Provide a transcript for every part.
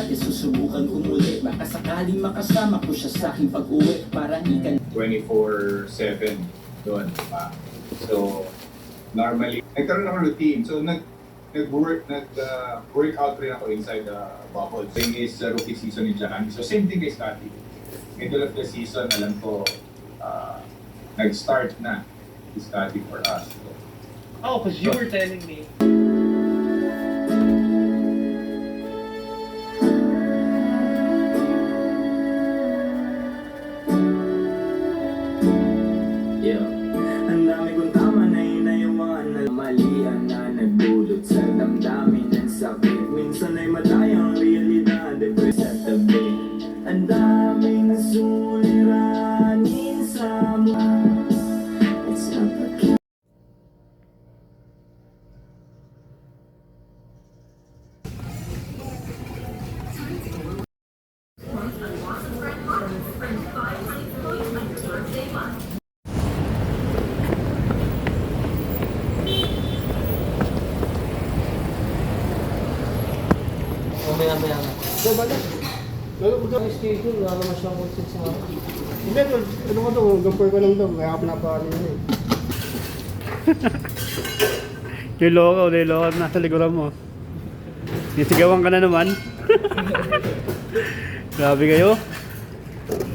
Susubukan ko muli, baka sakaling makasama ko siya sa aking pag-uwi. Parang ikan 24/7 doon pa. So, normally, nagkaroon ako routine. So, workout rin ako inside the bubble. Thing is, rookie season ni Jahan. So, same thing kay Scotty. Middle of the season, alam ko, nag-start na si Scotty for us. So, oh, because you were telling me. Ang dami kong tama na inayuman na malian na nagdulot sa damdamin ng sakit. Minsan ay matayang realidad, depressed at tabi. Ang daming suliranin sa mga. It's not a kid. Maya-maya na. So, balik. Pero kung ang schedule, wala naman siyang consent sa akin. Hindi, ano ko to, gampur ko lang to. Kaya ka pinapaano yun eh. Niloko, nasa likuran mo. Nisigawan ka na naman. Grabe kayo.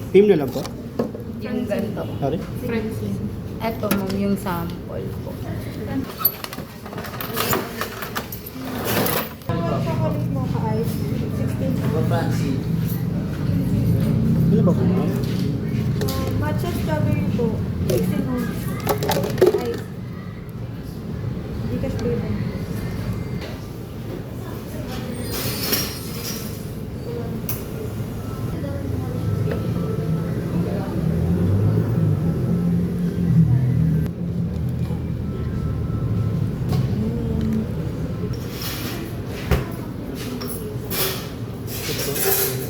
Team na lang po. Yung ganito. Sorry? Francine. Eto ma'am, yung sample po. Chocolate mocha ice, 16. Francie. Ano ba po ma'am? Matcha strawberry po, 16 ounce. Ice. Gcash flavor.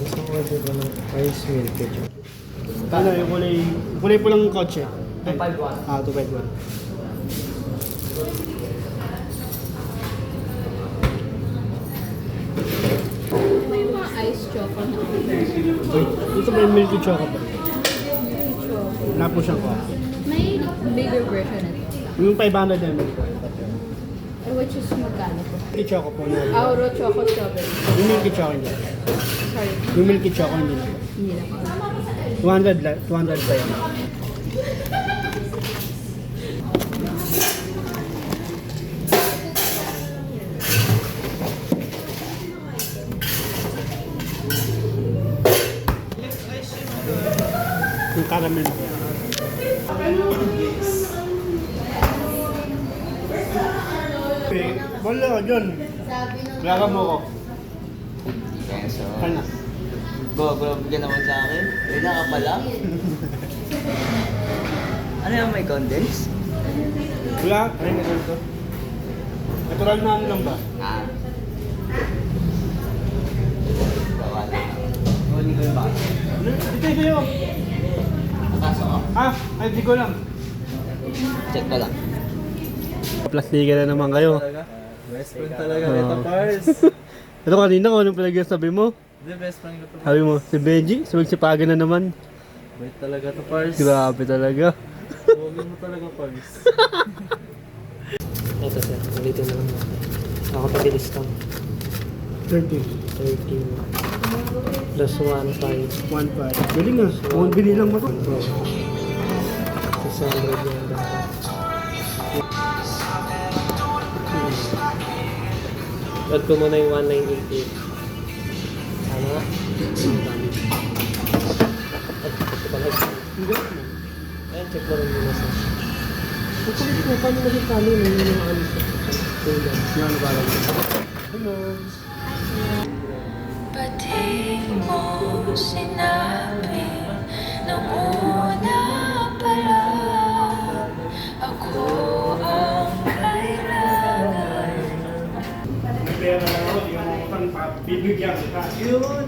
Isang order ko ng ice milk ketchup. Ano, yung kulay po lang kotse. 251. 251. May mga ice choco na Ito ba yung milky choco po? Wala po siyang kuha. May bigger version ito. Yung 500 ml po. Which is magkano po? Milky choco po na. Auro choco strawberry. Yung milky choco hindi. Sorry, Yung milky choco hindi na po. hindi na po. 200 pa yan. Yung caramel. Okay, wala ka dyan. Kaya mo ko. Kaya so, Kaya na. bigyan naman sa akin. Wala ka pala. Ano yung may condense? Wala. Ay, meron to. Natural na ano lang ba? Ah. Wala. Huli ko yung bata. Ito sa'yo. Nakasok ako. Ay, di ko lang. Check ko lang. Plastikan na naman kayo. Best friend talaga. Oo. Ito, Pars. Ito kanina kung anong palagyan sabi mo? Hindi, best friend ko to. Sabi mo, si Benji, sumagsipagan na naman. Bait talaga to, Pars. Grabe talaga. Huwag mo talaga, Pars. Ito, sir. Ulitin na lang natin. Ako pabilis lang. 30. 13. Plus 1.5. 1.5. Galing nga. Kung bili lang mo to. 600 yung dapat. Add ko muna yung 1988. Ano nga? Ito pala. Ayan, check mo rin muna sa. Kukulit mo, paano maging kami na yun yung ano sa kulang? Yan, parang. Hello. Ba't di mo sinabi nung una pa lang ako ang kailangan? May pera na ako, di ako bibigyan kita. Yun!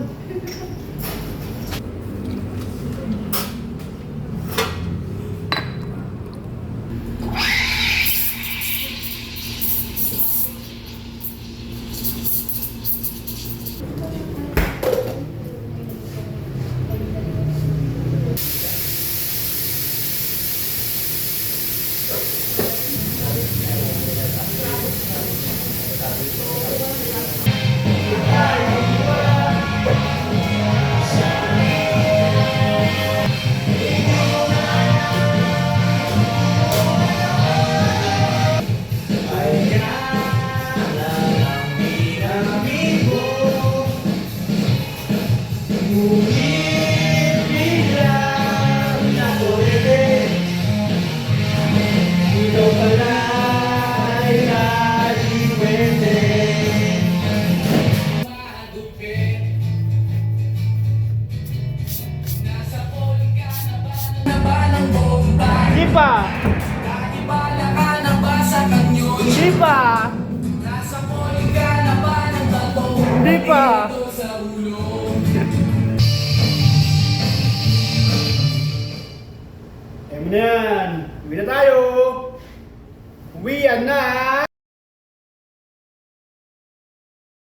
pa. Hindi pa. Hindi pa. Ayan na yan. Uwi na tayo. Uwian na.